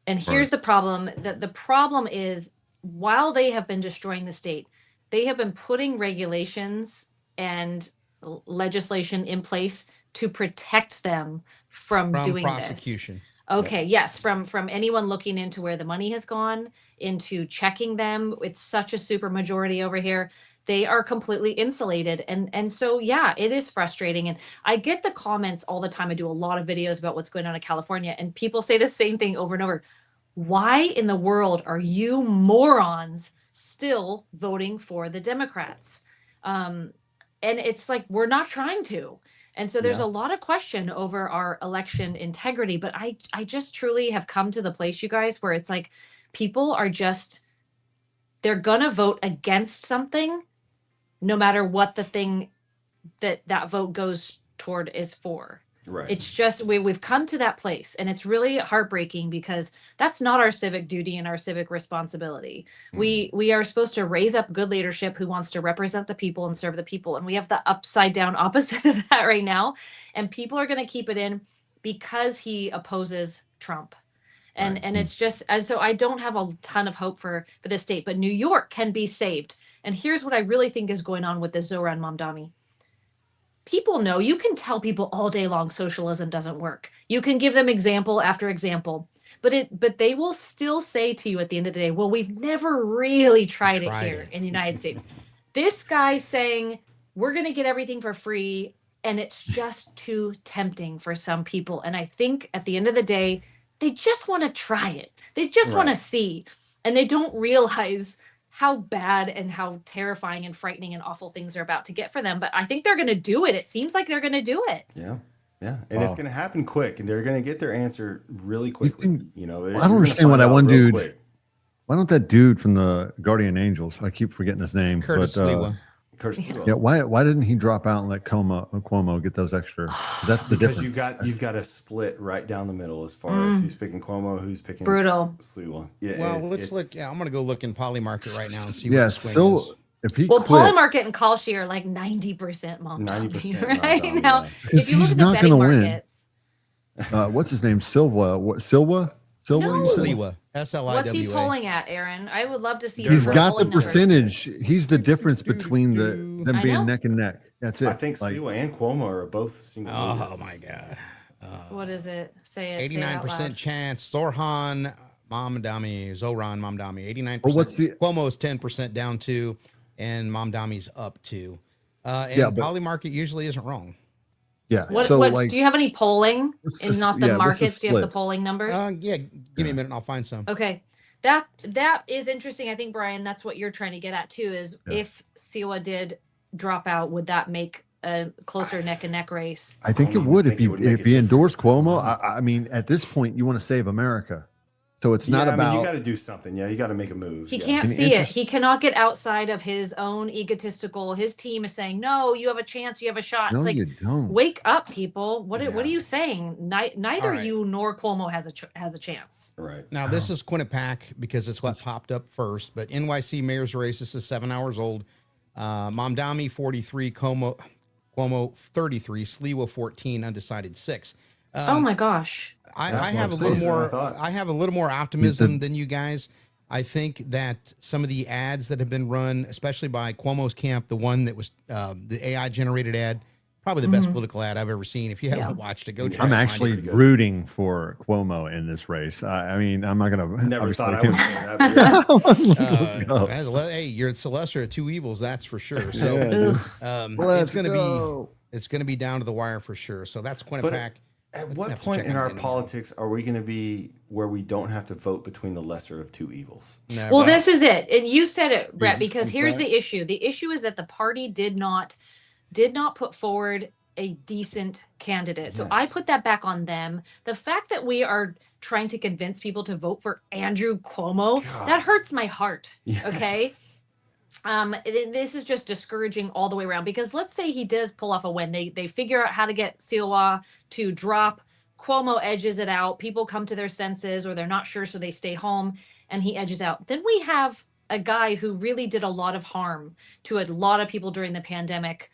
And here's the problem. The problem is, while they have been destroying the state, they have been putting regulations and legislation in place to protect them from doing prosecution. This. Okay, yes, from anyone looking into where the money has gone, into checking them. It's such a super majority over here. They are completely insulated. And so, yeah, it is frustrating. And I get the comments all the time. I do a lot of videos about what's going on in California, and people say the same thing over and over. Why in the world are you morons still voting for the Democrats? And it's like, we're not trying to. And so there's a lot of question over our election integrity, but I just truly have come to the place, you guys, where it's like people are just, they're going to vote against something no matter what the thing that vote goes toward is for. Right. It's just, we've come to that place, and it's really heartbreaking because that's not our civic duty and our civic responsibility. We are supposed to raise up good leadership who wants to represent the people and serve the people. And we have the upside down opposite of that right now. And people are going to keep it in because he opposes Trump. And it's just, and so I don't have a ton of hope for this state, but New York can be saved. And here's what I really think is going on with this Zohran Mamdani. People know, you can tell people all day long socialism doesn't work. You can give them example after example, but they will still say to you at the end of the day, well, we've never really tried it here in the United States. This guy's saying we're going to get everything for free, and it's just too tempting for some people. And I think at the end of the day, they just want to try it. They just want to see, and they don't realize how bad and how terrifying and frightening and awful things are about to get for them. But I think they're going to do it. It seems like they're going to do it. Yeah. Yeah. And it's going to happen quick, and they're going to get their answer really quickly. I don't understand why that one dude, why don't that dude from the Guardian Angels, I keep forgetting his name. Curtis Lewa. Yeah, why didn't he drop out and let Cuomo get those extra? That's the difference. Because you've got a split right down the middle as far as who's picking Cuomo, who's picking Slewa. Yeah, well, let's look. Yeah, I'm gonna go look in Polymarket right now and see what the swing is. If he Polymarket and Kalshi are like 90% mom. 90% right now. Because if you look at the betting markets, what's his name? Silva. So what are you saying? Sliwa, SLIWA. What's he polling at, Aaron? I would love to see. He's his got the polling numbers. percentage. He's the difference between them I know. being neck and neck. That's it. I think Sliwa and Cuomo are both single Oh digits. my God. What is it? Say it. Say it out 89% loud. chance. Zoran Mamdani. 89%. But what's the- Cuomo's 10% down 2, and Mamdani's up 2. And Yeah, but- poly market usually isn't wrong. Yeah. What? So What? like, Do you have any polling what's in the- not the yeah, what's the markets? Do you have the split? polling numbers? Yeah, give me a minute and I'll find some. Okay. That is interesting. I think, Brian, that's what you're trying to get at too, is Yeah. if Siwa did drop out, would that make a closer neck and neck race? I think I it don't would even think it would make if a you endorse difference. Cuomo. I mean, at this point, you want to save America, so it's not I about. mean, you got to do something. Yeah, you got to make a move. He yeah. can't An see it. interest- He cannot get outside of his own egotistical. His team is saying, "No, you have a chance. You have a shot." no, It's like, you don't. wake up, people. What Yeah. are you saying? Neither All right. you nor Cuomo has a chance. Right. Now, this is Quinnipiac because it's what popped up first, but NYC mayor's race, this is 7 hours old. Mamdani, 43, Cuomo 33, Sliwa, 14, undecided 6. Oh my gosh. I That's have a more little closer than I more. thought. I have a little more optimism than you guys. I think that some of the ads that have been run, especially by Cuomo's camp, the one that was the AI generated ad, probably the best political ad I've ever seen. If you haven't watched it, go. Try I'm to find actually it. rooting for Cuomo in this race. I mean, I'm not gonna. Never obviously thought I can't- would say that. But yeah. Let's go. Hey, you're the lesser of two evils, that's for sure. So Yeah, it's gonna be down to the wire for sure. So that's Quinnipiac. At We'll what have to point check in on our it in a politics are we going to be where we don't have to vote between the lesser of two evils? No, Well, but- this is it. And you said it, Brett, Jesus because comes here's back. the issue. The issue is that the party did not put forward a decent candidate. So I Yes. put that back on them. The fact that we are trying to convince people to vote for Andrew Cuomo, God. that hurts my heart. Yes. Okay. This is just discouraging all the way around, because let's say he does pull off a win. They figure out how to get Siwa to drop. Cuomo edges it out. People come to their senses, or they're not sure, so they stay home, and he edges out. Then we have a guy who really did a lot of harm to a lot of people during the pandemic,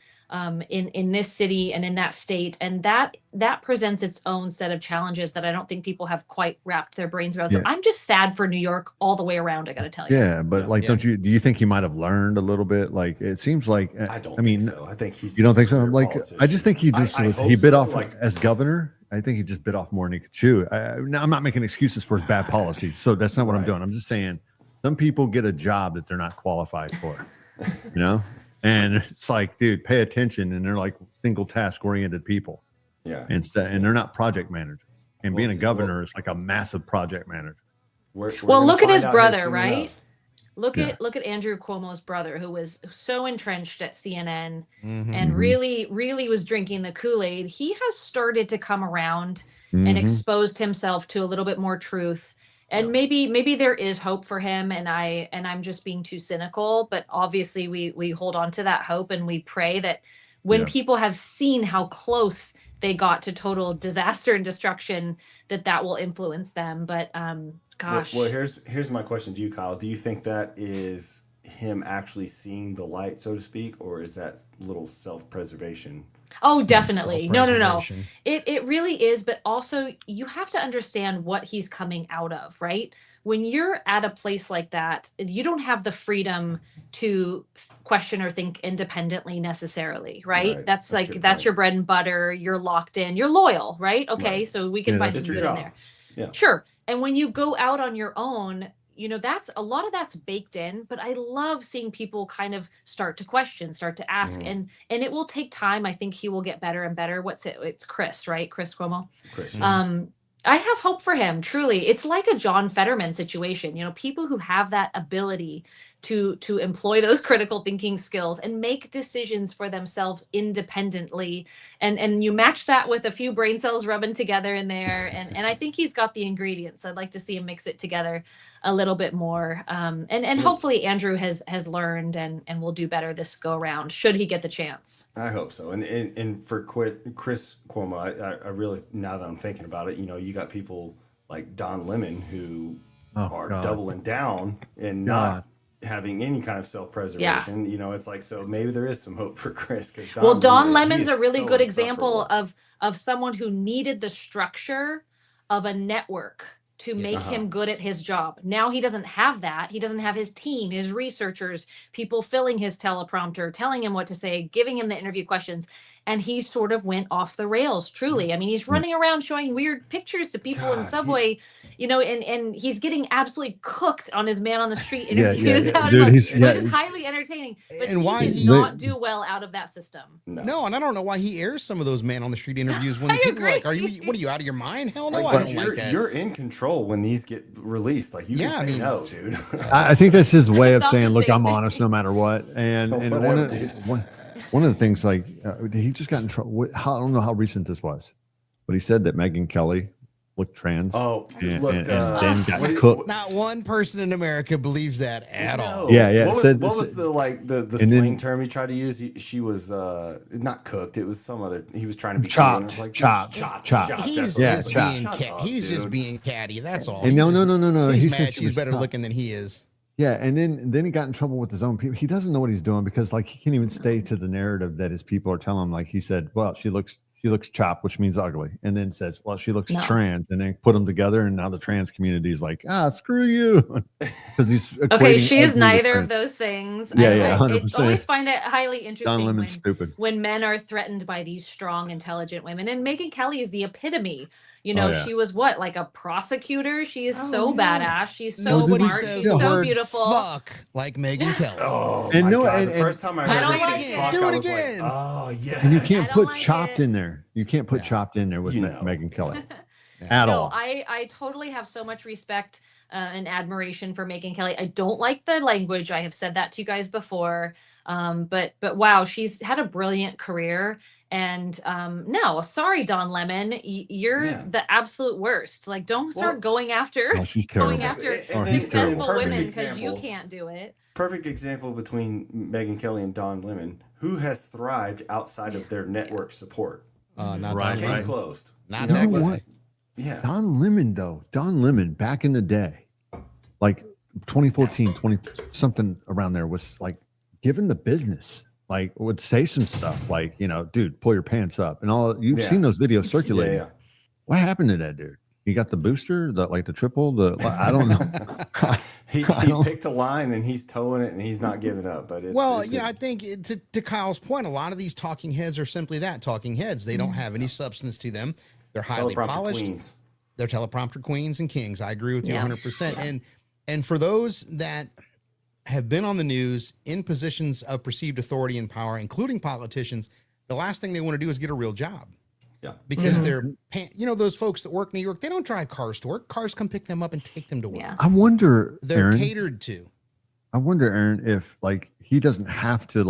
in this city and in that state, and that presents its own set of challenges that I don't think people have quite wrapped their brains around. So Yeah. I'm just sad for New York all the way around. I got to tell you. Yeah, but like, Yeah. do you think he might have learned a little bit? Like, it seems like, I don't I mean, think so. I think he's you don't just a think so? career Like, politician. I just think he just I was, hope he bit so, off like, as governor. I think he just bit off more than he could chew. Now, I'm not making excuses for his bad policy. So that's not what I'm Right. doing. I'm just saying some people get a job that they're not qualified for, you know? And it's like, dude, pay attention. And they're like single task oriented people yeah. and they're not project managers. And We'll being a see. governor is like a massive project manager. We're Well, gonna look at find his out here brother, soon right? enough. Look Yeah. at Andrew Cuomo's brother, who was so entrenched at CNN Mhm. and Mhm. really was drinking the Kool-Aid. He has started to come around and Mhm. exposed himself to a little bit more truth. And Yeah. maybe there is hope for him, and I'm just being too cynical, but obviously we hold on to that hope, and we pray that when Yeah. people have seen how close they got to total disaster and destruction, that will influence them. But gosh. Well, here's my question to you, Kyle. Do you think that is him actually seeing the light, so to speak, or is that little self-preservation? Oh, definitely. No. Self-preservation. It really is, but also you have to understand what he's coming out of, right? When you're at a place like that, you don't have the freedom to question or think independently necessarily, right? Right. That's That's a like good that's point. your bread and butter. You're locked in. You're loyal, right? Okay, Right. so we can Yeah, find that's some your good in job. there. Yeah. Sure. And when you go out on your own, that's a lot of that's baked in, but I love seeing people kind of start to question, start to ask, Mhm. and it will take time. I think he will get better and better. It's Chris, right? Chris Cuomo. Chris. I have hope for him, truly. It's like a John Fetterman situation. People who have that ability to employ those critical thinking skills and make decisions for themselves independently. And you match that with a few brain cells rubbing together in there. And I think he's got the ingredients. I'd like to see him mix it together a little bit more. And Yeah. hopefully Andrew has learned and will do better this go around, should he get the chance. I hope so. And for Chris Cuomo, I really, now that I'm thinking about it, you got people like Don Lemon who Oh, are God. doubling down and God. not having any kind of self-preservation. It's like, so maybe there is some hope for Chris. Because Don Lemon's a really good example of someone who needed the structure of a network to make him good at his job. Now he doesn't have that. He doesn't have his team, his researchers, people filling his teleprompter, telling him what to say, giving him the interview questions. And he sort of went off the rails, truly. I mean, he's running around showing weird pictures to people in Subway, and he's getting absolutely cooked on his man on the street interviews, Dude, which is highly entertaining. But And why he did not do well out of that system. No, and I don't know why he airs some of those man on the street interviews when the people are like, what are you out of your mind? Hell no, I don't like that. You're in control when these get released. Like, you can say no, dude. I think that's his way of Thought saying, the look, same I'm thing. honest no matter what. And one of the things, like, he just got in trouble. I don't know how recent this was, but he said that Megyn Kelly looked trans. And then got cooked. Not one person in America believes that at all. Yeah. What was the slang term he tried to use? She was not cooked. It was some other. He was trying to be chopped. He's just being catty. That's all. And no. He's mad she's better looking than he is. Yeah, and then he got in trouble with his own people. He doesn't know what he's doing because, like, he can't even stay to the narrative that his people are telling him. Like, he said, well, she looks chopped, which means ugly, and then says, well, she looks trans, and then put them together, and now the trans community is like, screw you, because he's okay. She is neither of those things. Yeah, I 100%. always find it highly interesting stupid. when men are threatened by these strong, intelligent women. And Megyn Kelly is the epitome. She was what, like a prosecutor? She is so badass. She's so smart. She's so beautiful. Fuck like Megyn Kelly. Oh, and my no, God. and, The first time I heard don't her like say it. fuck, Do I it was again. like, oh, yeah. And you can't I put don't like chopped it. in there. You can't put chopped in there with Megyn Kelly at No, all. I totally have so much respect and admiration for Megyn Kelly. I don't like the language. I have said that to you guys before. But wow, she's had a brilliant career. And no, sorry, Don Lemon, you're the absolute worst. Like, don't start going after she's terrible. successful women because you can't do it. Perfect example between Megyn Kelly and Don Lemon, who has thrived outside of their network support. Not Right, Case right. closed. Not You know that what? good. Yeah. Don Lemon back in the day, like 2014, 20 something around there, was like given the business, like would say some stuff like, dude, pull your pants up and all. You've seen those videos circulating. Yeah. What happened to that dude? He got the booster, the triple, I don't know. He picked a line and he's towing it and he's not giving up. But I think to Kyle's point, a lot of these talking heads are simply that, talking heads. They don't have any substance to them. They're highly polished. Queens. They're teleprompter queens and kings. I agree with you 100%. And for those that have been on the news in positions of perceived authority and power, including politicians, the last thing they want to do is get a real job. Yeah. Because they're, those folks that work in New York, they don't drive cars to work. Cars come pick them up and take them to work. Yeah. I wonder, They're Aaron, catered to. I wonder, Aaron, if like he doesn't have to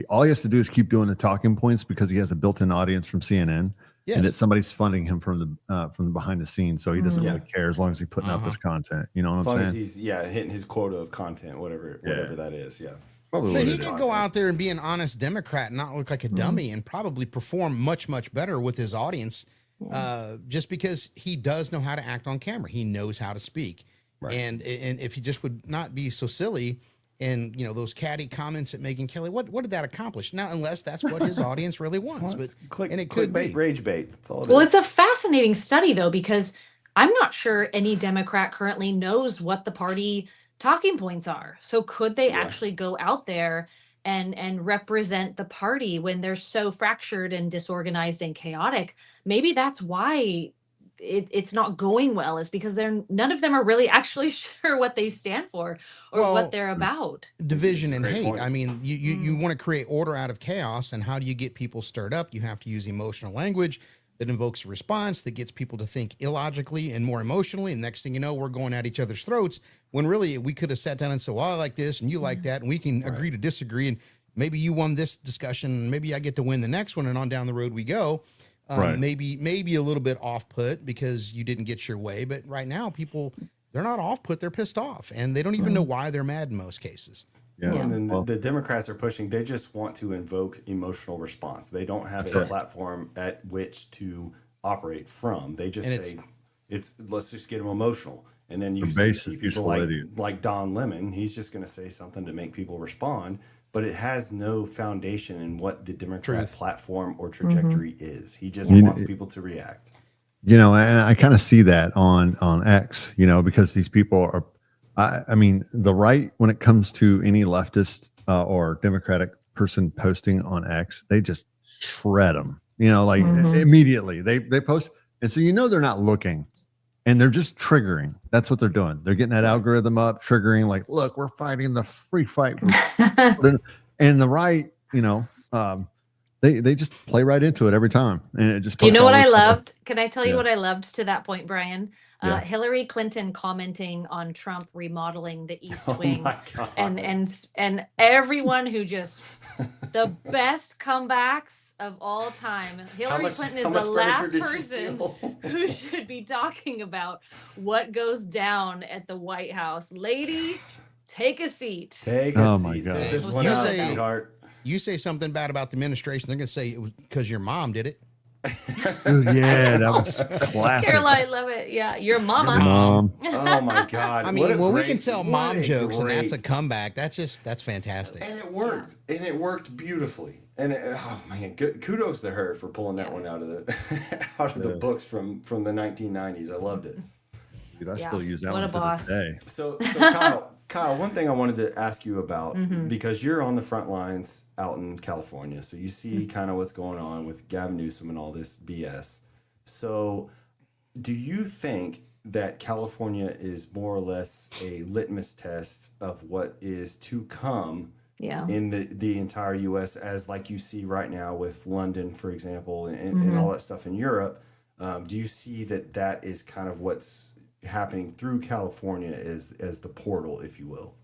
all he has to do is keep doing the talking points because he has a built-in audience from CNN. Yes. And that somebody's funding him from the behind the scenes, so he doesn't really care as long as he's putting out this content. You know what I'm saying? As long as he's hitting his quota of content, whatever that is. Yeah. Probably But he could go out there and be an honest Democrat and not look like a dummy and probably perform much, much better with his audience just because he does know how to act on camera. He knows how to speak. Right. And if he just would not be so silly and, those catty comments at Megyn Kelly, what did that accomplish? Now, unless that's what his audience really wants. Clickbait, rage bait. That's all it is. Well, it's a fascinating study, though, because I'm not sure any Democrat currently knows what the party talking points are. So could they actually go out there and represent the party when they're so fractured and disorganized and chaotic? Maybe that's why it's not going well, is because none of them are really actually sure what they stand for or what they're about. Division and hate. Point. I mean, you want to create order out of chaos, and how do you get people stirred up? You have to use emotional language that invokes a response that gets people to think illogically and more emotionally. And next thing you know, we're going at each other's throats when really we could have sat down and said, well, I like this and you like that, and we can agree to disagree. And maybe you won this discussion, maybe I get to win the next one, and on down the road we go. Maybe a little bit off put because you didn't get your way. But right now, people, they're not off put, they're pissed off, and they don't even know why they're mad in most cases. Yeah. And then the Democrats are pushing, they just want to invoke emotional response. They don't have a platform at which to operate from. They just say, let's just get them emotional. And then you see people like Don Lemon, he's just going to say something to make people respond, but it has no foundation in what the Democrat platform or trajectory is. He just wants people to react. You know, and I kind of see that on X, you know, because these people are, I mean, the right, when it comes to any leftist or Democratic person posting on X, they just shred them, you know, like immediately they post. And so, you know, they're not looking and they're just triggering. That's what they're doing. They're getting that algorithm up, triggering, like, look, we're fighting the free fight. And the right, you know, they just play right into it every time, and it just. Do you know what I stuff. loved? Can I tell you what I loved to that point, Brian? Yeah. Hillary Clinton commenting on Trump remodeling the East Wing, my God. and everyone who just the best comebacks of all time. Hillary Clinton is the last person who should be talking about what goes down at the White House. Lady, take a seat. Take a Oh my seat. God. Sit this We'll one see out, what say- sweetheart. You say something bad about the administration, they're going to say it was because your mom did it. Ooh, yeah, that was classic. Caroline, love it. Yeah, your mama. Mom. Oh my God. I What mean, a when we great- can tell what mom a jokes and that's a great- comeback, that's fantastic. And it worked. And it worked beautifully. And oh man, kudos to her for pulling that one out of the books from the 1990s. I loved it. Dude, I Yeah. still use that What one a to boss. this day. So Kyle, one thing I wanted to ask you about, because you're on the front lines out in California, so you see kind of what's going on with Gavin Newsom and all this BS. So do you think that California is more or less a litmus test of what is to come Yeah. in the entire U.S., as like you see right now with London, for example, and all that stuff in Europe? Do you see that is kind of what's happening through California as the portal, if you will?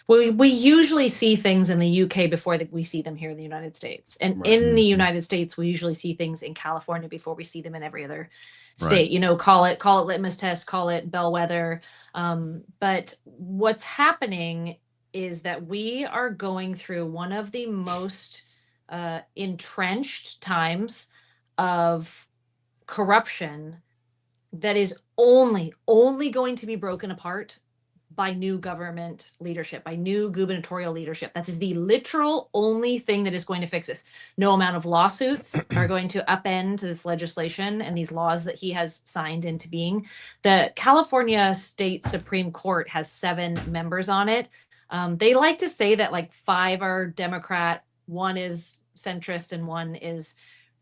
Well, we usually see things in the UK before we see them here in the United States. And Right. in the United States, we usually see things in California before we see them in every other state. Right. You know, call it litmus test, call it bellwether. But what's happening is that we are going through one of the most entrenched times of corruption that is only going to be broken apart by new government leadership, by new gubernatorial leadership. That is the literal only thing that is going to fix this. No amount of lawsuits are going to upend this legislation and these laws that he has signed into being. The California State Supreme Court has 7 members on it. They like to say that like 5 are Democrat, 1 is centrist, and 1 is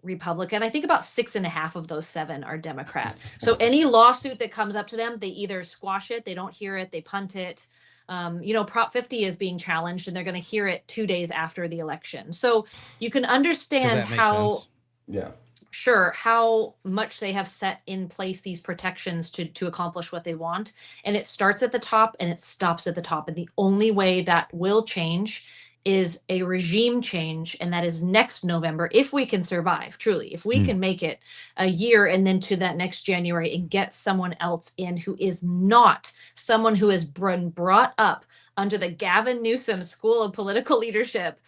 Republican. I think about 6.5 of those 7 are Democrat. So any lawsuit that comes up to them, they either squash it, they don't hear it, they punt it. You know, Prop 50 is being challenged and they're going to hear it 2 days after the election. So you can Does understand that make how sense? Yeah. sure how much they have set in place these protections to accomplish what they want. And it starts at the top and it stops at the top. And the only way that will change is a regime change, and that is next November, if we can survive, truly, if we can make it a year and then to that next January and get someone else in who is not someone who has been brought up under the Gavin Newsom School of Political Leadership.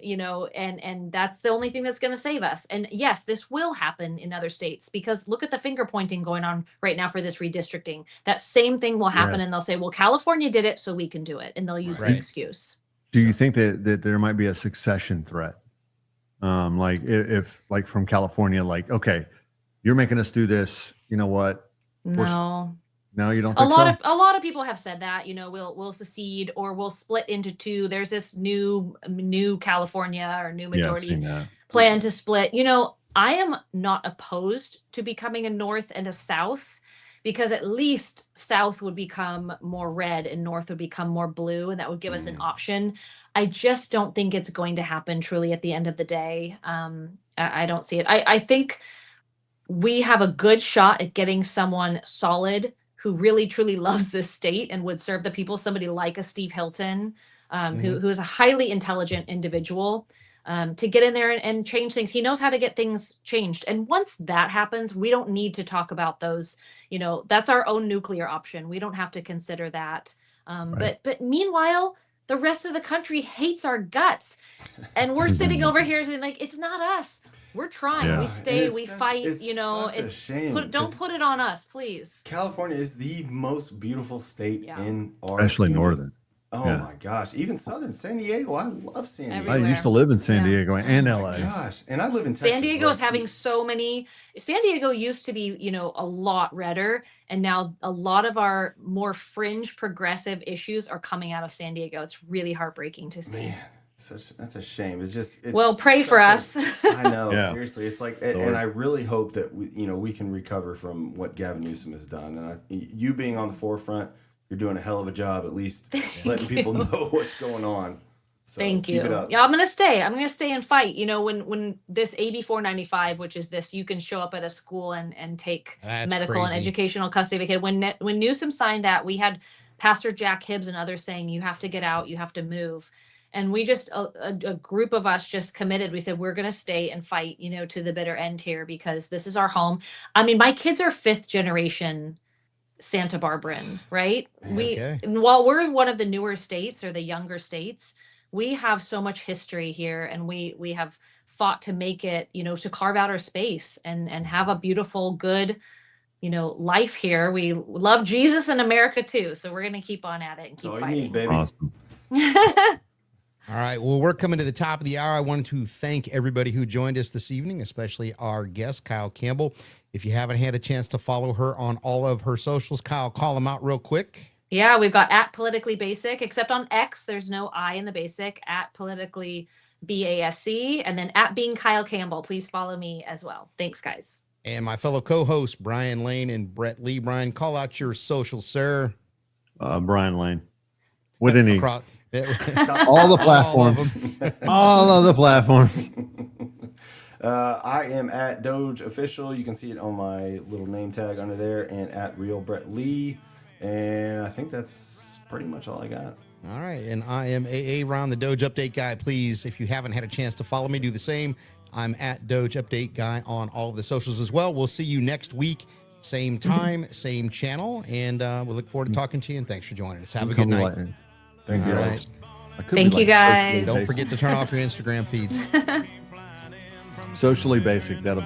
You know, and that's the only thing that's going to save us. And yes, this will happen in other states, because look at the finger pointing going on right now for this redistricting. That same thing will happen. Yes. And they'll say, well, California did it, so we can do it. And they'll use the Right. excuse. Do you think that there might be a succession threat? Like if like from California, like, okay, you're making us do this. You know what? No. No, you don't A think lot of people have said that, you know, we'll secede or we'll split into 2. There's this new California or new Yeah, I've majority seen that. plan to split. You know, I am not opposed to becoming a North and a South, because at least South would become more red and North would become more blue, and that would give us an option. I just don't think it's going to happen truly at the end of the day. I don't see it. I think we have a good shot at getting someone solid who really truly loves this state and would serve the people. Somebody like a Steve Hilton, who is a highly intelligent individual, to get in there and change things. He knows how to get things changed. And once that happens, we don't need to talk about those. You know, that's our own nuclear option. We don't have to consider that. Right. But meanwhile, the rest of the country hates our guts, and we're sitting over here saying like, it's not us. We're trying. Yeah. We And stay. it's We such- fight. it's You know, such a shame, don't 'cause put it on us, please. California is the most beautiful state Yeah. in our Especially union. northern. Oh Yeah. my gosh. Even Southern San Diego. I love San Diego. I used to live in San Yeah. Diego and Oh LA. my gosh. And I live in Texas. San Diego is like, having so many. San Diego used to be, a lot redder, and now a lot of our more fringe progressive issues are coming out of San Diego. It's really heartbreaking to see. Man, that's a shame. It's Well, pray for us. I know, Yeah. seriously. It's like, Lord. and I really hope that we can recover from what Gavin Newsom has done. And you being on the forefront, you're doing a hell of a job, at least letting people know what's going on. So Thank you. keep it up. Yeah, I'm gonna stay. I'm gonna stay and fight. When this AB 495, which is this, you can show up at a school and take That's medical and crazy. educational custody of a kid. When Newsom signed that, we had Pastor Jack Hibbs and others saying, you have to get out, you have to move. And we just a group of us just committed. We said we're gonna stay and fight, to the bitter end here, because this is our home. I mean, my kids are 5th generation Santa Barbaran, right? Okay. And while we're one of the newer states or the younger states, we have so much history here, and we have fought to make it, to carve out our space and have a beautiful, good, life here. We love Jesus in America too, so we're gonna keep on at it and That's keep all you fighting. need, baby. Awesome. All right. Well, we're coming to the top of the hour. I wanted to thank everybody who joined us this evening, especially our guest, Kyle Campbell. If you haven't had a chance to follow her on all of her socials, Kyle, call them out real quick. Yeah, we've got at Politically Basic, except on X, there's no I in the basic, at Politically BASC, and then at Being Kyle Campbell. Please follow me as well. Thanks, guys. And my fellow co-hosts, Brian Lane and Brett Lee. Brian, call out your social, sir. Brian Lane. With any Across, all the platforms. All of the platforms. I am at Doge Official. You can see it on my little name tag under there, and at Real Brett Lee. And I think that's pretty much all I got. All right. And I am AA Ron, the Doge Update Guy. Please, if you haven't had a chance to follow me, do the same. I'm at Doge Update Guy on all of the socials as well. We'll see you next week. Same time, same channel. And we look forward to talking to you. And thanks for joining us. Have a good night. Thanks, All guys. right. Thank you, guys. Don't forget to turn off your Instagram feeds. Socially basic. That'll be